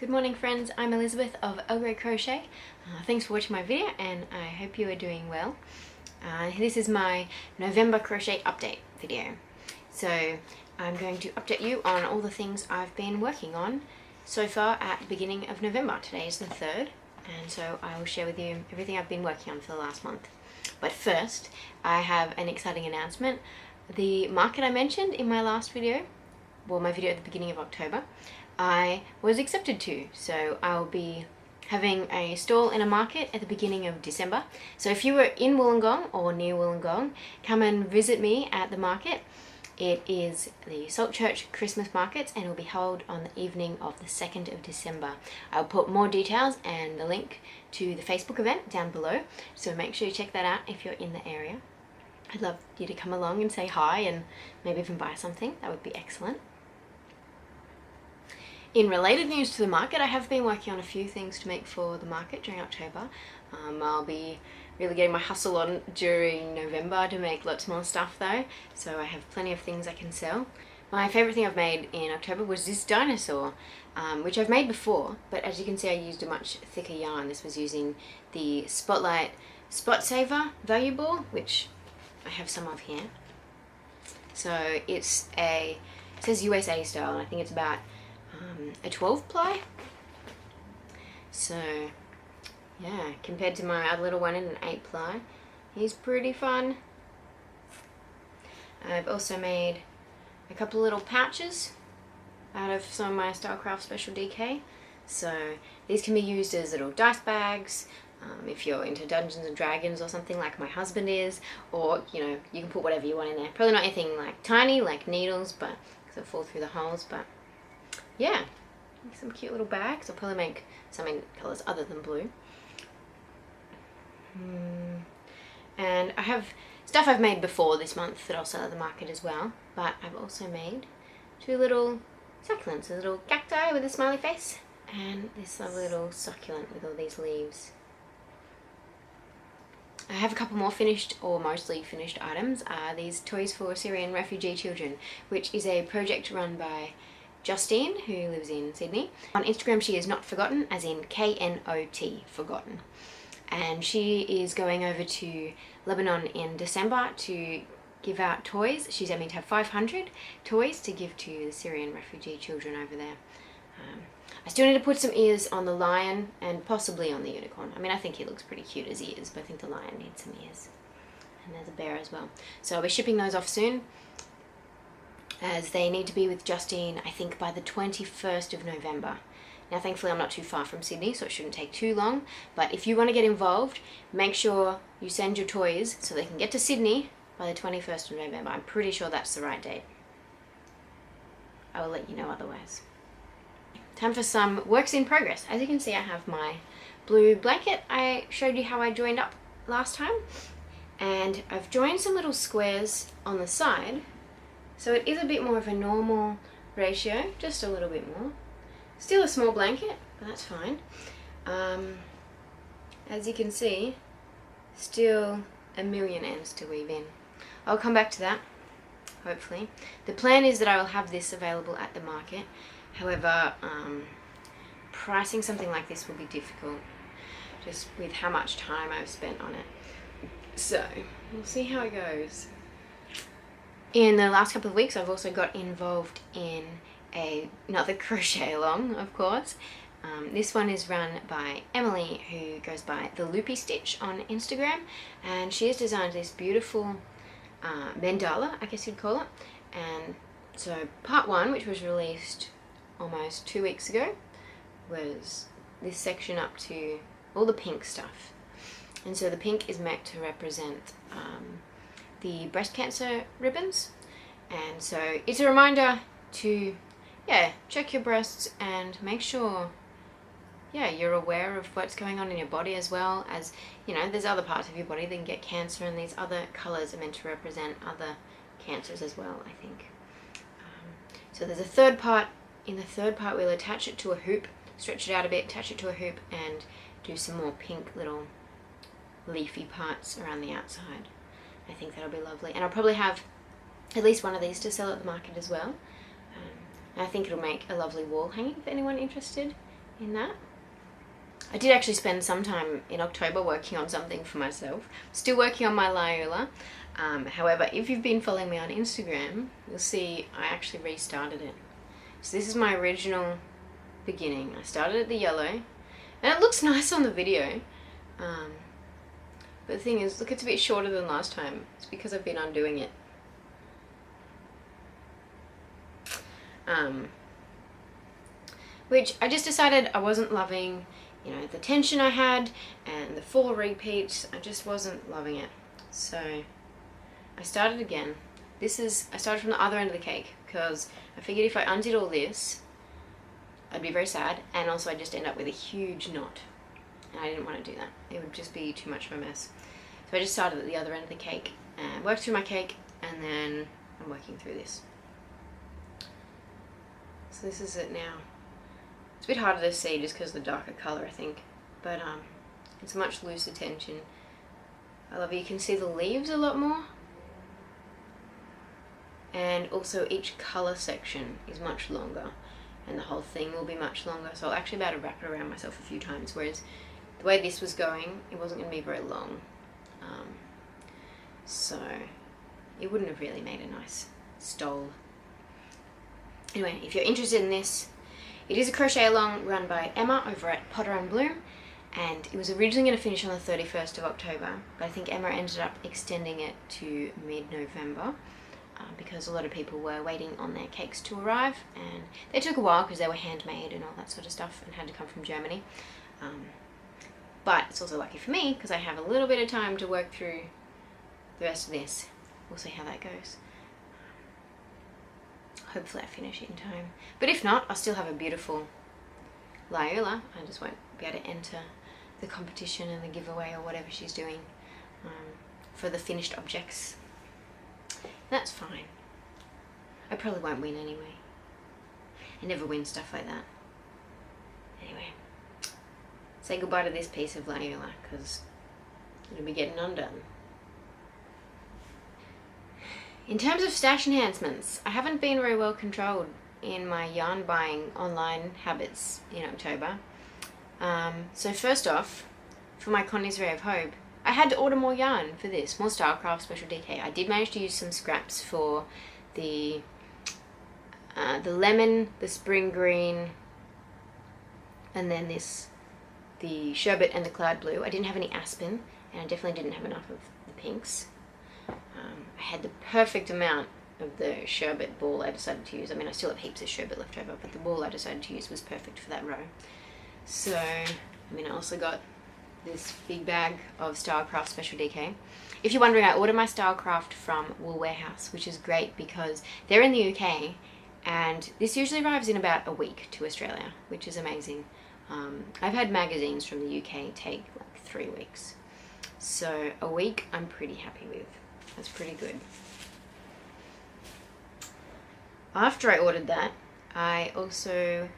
Good morning friends, I'm Elizabeth of Earl Crochet. Thanks for watching my video and I hope you are doing well. This is my November crochet update video. So I'm going to update you on all the things I've been working on so far at the beginning of November. Today is the 3rd and so I will share with you everything I've been working on for the last month. But first I have an exciting announcement. The market I mentioned in my last video, well my video at the beginning of October, I was accepted to, so I'll be having a stall in a market at the beginning of December. So if you were in Wollongong or near Wollongong, come and visit me at the market. It is the Salt Church Christmas Markets and it will be held on the evening of the 2nd of December. I'll put more details and the link to the Facebook event down below, so make sure you check that out if you're in the area. I'd love you to come along and say hi and maybe even buy something. That would be excellent. In related news to the market, I have been working on a few things to make for the market during October. I'll be really getting my hustle on during November to make lots more stuff though, so I have plenty of things I can sell. My favourite thing I've made in October was this dinosaur, which I've made before, but as you can see I used a much thicker yarn. This was using the Spotlight Spot Saver value ball, which I have some of here. So it says USA style and I think it's about a 12 ply. So yeah, compared to my other little one in an 8 ply, he's pretty fun. I've also made a couple of little pouches out of some of my Stylecraft Special DK. So these can be used as little dice bags, if you're into Dungeons and Dragons or something like my husband is, or you know, you can put whatever you want in there. Probably not anything like tiny, like needles, but because they'll fall through the holes, but yeah, some cute little bags. I'll probably make some in colours other than blue. And I have stuff I've made before this month that I'll sell at the market as well, but I've also made two little succulents, a little cacti with a smiley face and this little succulent with all these leaves. I have a couple more finished or mostly finished items. These toys for Syrian refugee children, which is a project run by Justine, who lives in Sydney. On Instagram she is Not Forgotten, as in K-N-O-T, forgotten. And she is going over to Lebanon in December to give out toys. She's aiming to have 500 toys to give to the Syrian refugee children over there. I still need to put some ears on the lion and possibly on the unicorn. I mean, I think he looks pretty cute as ears, but I think the lion needs some ears. And there's a bear as well. So I'll be shipping those off soon, as they need to be with Justine, I think, by the 21st of November. Now thankfully I'm not too far from Sydney, so it shouldn't take too long, but if you want to get involved, make sure you send your toys so they can get to Sydney by the 21st of November. I'm pretty sure that's the right date. I will let you know otherwise. Time for some works in progress. As you can see, I have my blue blanket. I showed you how I joined up last time, and I've joined some little squares on the side. So it is a bit more of a normal ratio, just a little bit more. Still a small blanket, but that's fine. As you can see, still a million ends to weave in. I'll come back to that, hopefully. The plan is that I will have this available at the market. However, pricing something like this will be difficult, just with how much time I've spent on it. So, we'll see how it goes. In the last couple of weeks I've also got involved in another crochet along, of course. This one is run by Emily, who goes by The Loopy Stitch on Instagram, and she has designed this beautiful mandala, I guess you'd call it. And so part 1, which was released almost 2 weeks ago, was this section up to all the pink stuff. And so the pink is meant to represent the breast cancer ribbons, and so it's a reminder to check your breasts and make sure you're aware of what's going on in your body, as well as, you know, there's other parts of your body that can get cancer, and these other colours are meant to represent other cancers as well, I think. So there's a third part. In the third part we'll attach it to a hoop, stretch it out a bit, attach it to a hoop, and do some more pink little leafy parts around the outside. I think that'll be lovely, and I'll probably have at least one of these to sell at the market as well. And I think it'll make a lovely wall hanging for anyone interested in that. I did actually spend some time in October working on something for myself. Still working on my Loyola. However, if you've been following me on Instagram, you'll see I actually restarted it. So this is my original beginning. I started at the yellow, and it looks nice on the video. But the thing is, look, it's a bit shorter than last time. It's because I've been undoing it. Which I just decided I wasn't loving, you know, the tension I had and the 4 repeats. I just wasn't loving it. So I started again. I started from the other end of the cake because I figured if I undid all this, I'd be very sad, and also I'd just end up with a huge knot. And I didn't want to do that. It would just be too much of a mess. So I just started at the other end of the cake and worked through my cake, and then I'm working through this. So this is it now. It's a bit harder to see just because of the darker colour, I think, but it's a much looser tension. I love it. You can see the leaves a lot more, and also each colour section is much longer, and the whole thing will be much longer, so I'll actually be able to wrap it around myself a few times, whereas the way this was going, it wasn't going to be very long, so it wouldn't have really made a nice stole. Anyway, if you're interested in this, it is a crochet along run by Emma over at Potter and Bloom, and it was originally going to finish on the 31st of October, but I think Emma ended up extending it to mid-November because a lot of people were waiting on their cakes to arrive, and they took a while because they were handmade and all that sort of stuff and had to come from Germany. But it's also lucky for me because I have a little bit of time to work through the rest of this. We'll see how that goes. Hopefully I finish it in time. But if not, I'll still have a beautiful Loyola. I just won't be able to enter the competition and the giveaway or whatever she's doing for the finished objects. That's fine. I probably won't win anyway. I never win stuff like that. Anyway, say goodbye to this piece of Loyola because it'll be getting undone. In terms of stash enhancements, I haven't been very well controlled in my yarn buying online habits in October. So first off, for my Connie's Ray of Hope, I had to order more yarn for this, more Stylecraft Special DK. I did manage to use some scraps for the lemon, the spring green, and then the sherbet and the cloud blue. I didn't have any aspen, and I definitely didn't have enough of the pinks. I had the perfect amount of the sherbet ball I decided to use. I mean, I still have heaps of sherbet left over, but the ball I decided to use was perfect for that row. So, I mean, I also got this big bag of Stylecraft Special DK. If you're wondering, I ordered my Stylecraft from Wool Warehouse, which is great because they're in the UK, and this usually arrives in about a week to Australia, which is amazing. I've had magazines from the UK take like 3 weeks. So a week I'm pretty happy with. That's pretty good. After I ordered that, I also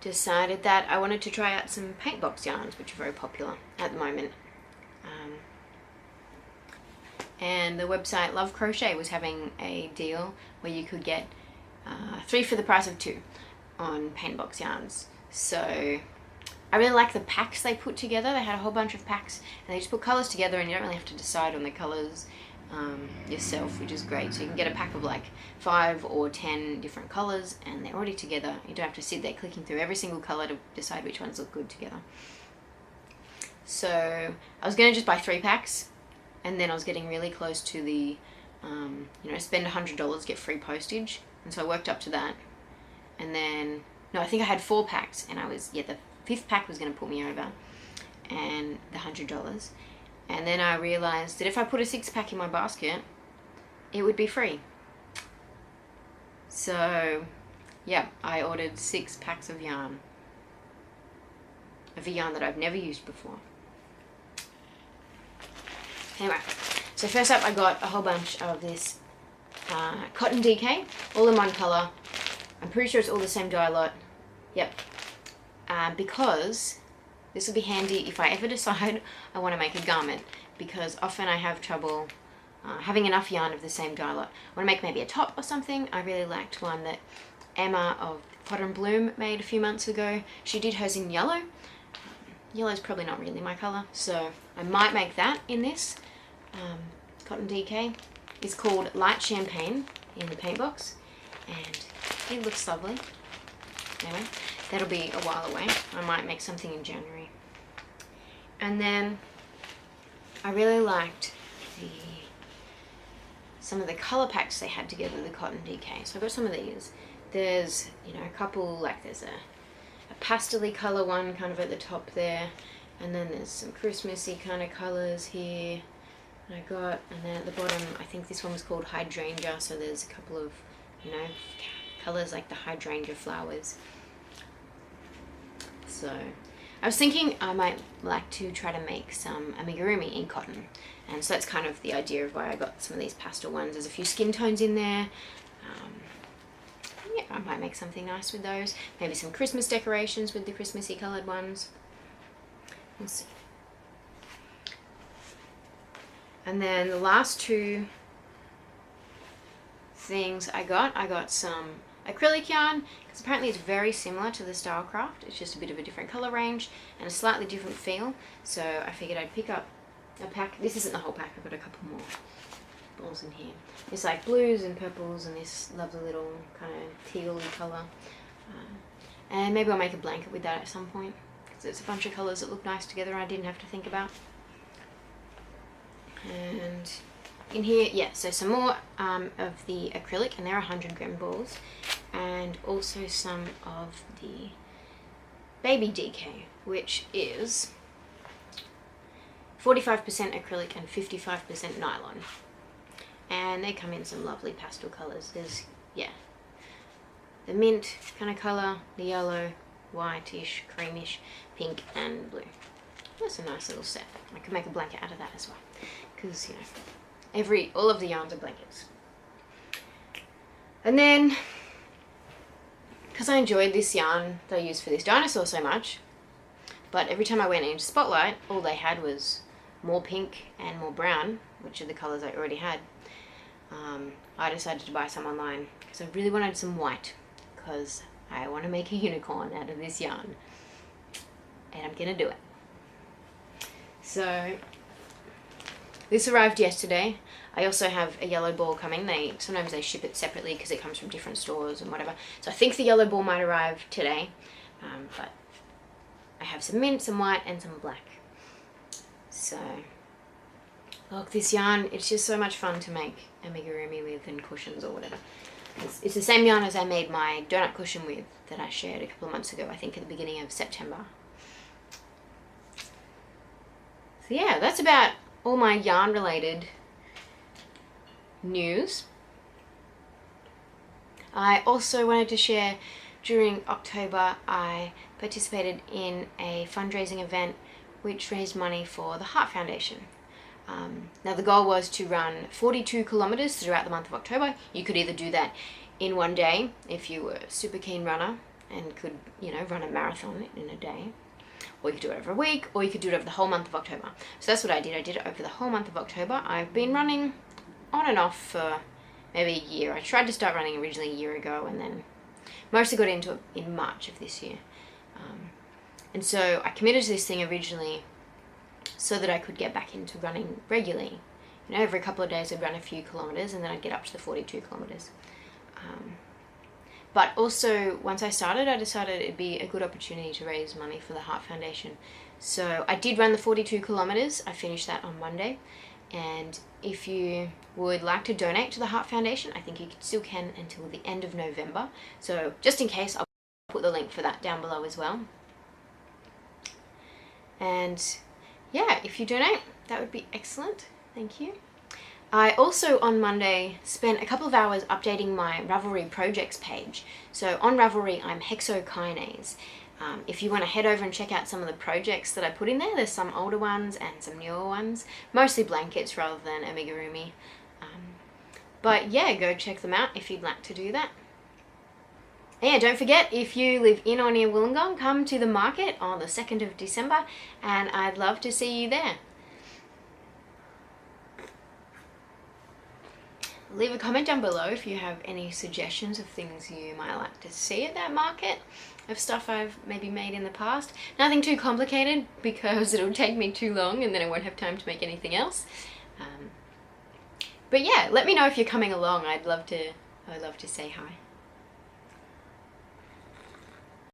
decided that I wanted to try out some paint box yarns, which are very popular at the moment. And the website Love Crochet was having a deal where you could get 3 for the price of 2 on paint box yarns. So I really like the packs they put together. They had a whole bunch of packs and they just put colours together, and you don't really have to decide on the colours yourself, which is great. So you can get a pack of like 5 or 10 different colours and they're already together. You don't have to sit there clicking through every single colour to decide which ones look good together. So I was going to just buy 3 packs, and then I was getting really close to the spend $100, get free postage, and so I worked up to that. And then I think I had 4 packs, and the 5th pack was going to put me over, and the $100. And then I realised that if I put a 6-pack in my basket, it would be free. So, yeah, I ordered 6 packs of yarn. Of a yarn that I've never used before. Anyway, so first up I got a whole bunch of this cotton DK, all in one colour. I'm pretty sure it's all the same dye lot. Yep. Because this will be handy if I ever decide I want to make a garment, because often I have trouble having enough yarn of the same dye lot. I want to make maybe a top or something. I really liked one that Emma of Cotton Bloom made a few months ago. She did hers in yellow. Yellow's probably not really my colour, so I might make that in this. Cotton DK. It's called Light Champagne in the paint box, and it looks lovely. Anyway, that'll be a while away. I might make something in January. And then I really liked some of the colour packs they had together, the Cotton DK. So I got some of these. There's, you know, a couple, like there's a pastel-y colour one kind of at the top there, and then there's some Christmassy kind of colours here. And then at the bottom, I think this one was called Hydrangea, so there's a couple of, you know, colours like the hydrangea flowers. So I was thinking I might like to try to make some amigurumi in cotton, and so that's kind of the idea of why I got some of these pastel ones. There's a few skin tones in there. Yeah, I might make something nice with those. Maybe some Christmas decorations with the Christmassy coloured ones. We'll see. And then the last two things I got some acrylic yarn, because apparently it's very similar to the Stylecraft. It's just a bit of a different colour range and a slightly different feel. So I figured I'd pick up a pack. This isn't the whole pack, I've got a couple more balls in here. It's like blues and purples and this lovely little kind of teal-y colour. And maybe I'll make a blanket with that at some point, because it's a bunch of colours that look nice together and I didn't have to think about. And in here, yeah, so some more of the acrylic, and they're 100 gram balls, and also some of the baby DK, which is 45% acrylic and 55% nylon. And they come in some lovely pastel colours. There's, yeah, the mint kind of colour, the yellow, whitish, creamish, pink and blue. That's a nice little set. I could make a blanket out of that as well, because, you know, all of the yarns are blankets. And then, because I enjoyed this yarn that I used for this dinosaur so much, but every time I went into Spotlight, all they had was more pink and more brown, which are the colours I already had. I decided to buy some online because I really wanted some white, because I want to make a unicorn out of this yarn, and I'm gonna do it. So this arrived yesterday. I also have a yellow ball coming. Sometimes they ship it separately because it comes from different stores and whatever. So I think the yellow ball might arrive today, but I have some mint, some white and some black. So look, this yarn, it's just so much fun to make amigurumi with and cushions or whatever. It's the same yarn as I made my donut cushion with that I shared a couple of months ago, I think at the beginning of September. So yeah, that's about all my yarn related news. I also wanted to share, during October I participated in a fundraising event which raised money for the Heart Foundation. Now the goal was to run 42 kilometers throughout the month of October. You could either do that in one day if you were a super keen runner and could, you know, run a marathon in a day, or you could do it over a week, or you could do it over the whole month of October. So that's what I did. I did it over the whole month of October. I've been running on and off for maybe a year. I tried to start running originally a year ago, and then mostly got into it in March of this year. And so I committed to this thing originally so that I could get back into running regularly. You know, every couple of days I'd run a few kilometers, and then I'd get up to the 42 kilometers. But also, once I started, I decided it'd be a good opportunity to raise money for the Heart Foundation. So I did run the 42 kilometers. I finished that on Monday. And if you would like to donate to the Heart Foundation, I think you still can until the end of November. So just in case, I'll put the link for that down below as well. And yeah, if you donate, that would be excellent. Thank you. I also, on Monday, spent a couple of hours updating my Ravelry projects page. So on Ravelry, I'm hexokinase. If you want to head over and check out some of the projects that I put in there, there's some older ones and some newer ones, mostly blankets rather than amigurumi. But yeah, go check them out if you'd like to do that. And yeah, don't forget, if you live in or near Wollongong, come to the market on the 2nd of December, and I'd love to see you there. Leave a comment down below if you have any suggestions of things you might like to see at that market, of stuff I've maybe made in the past. Nothing too complicated because it'll take me too long and then I won't have time to make anything else. But yeah, let me know if you're coming along. I'd love to say hi.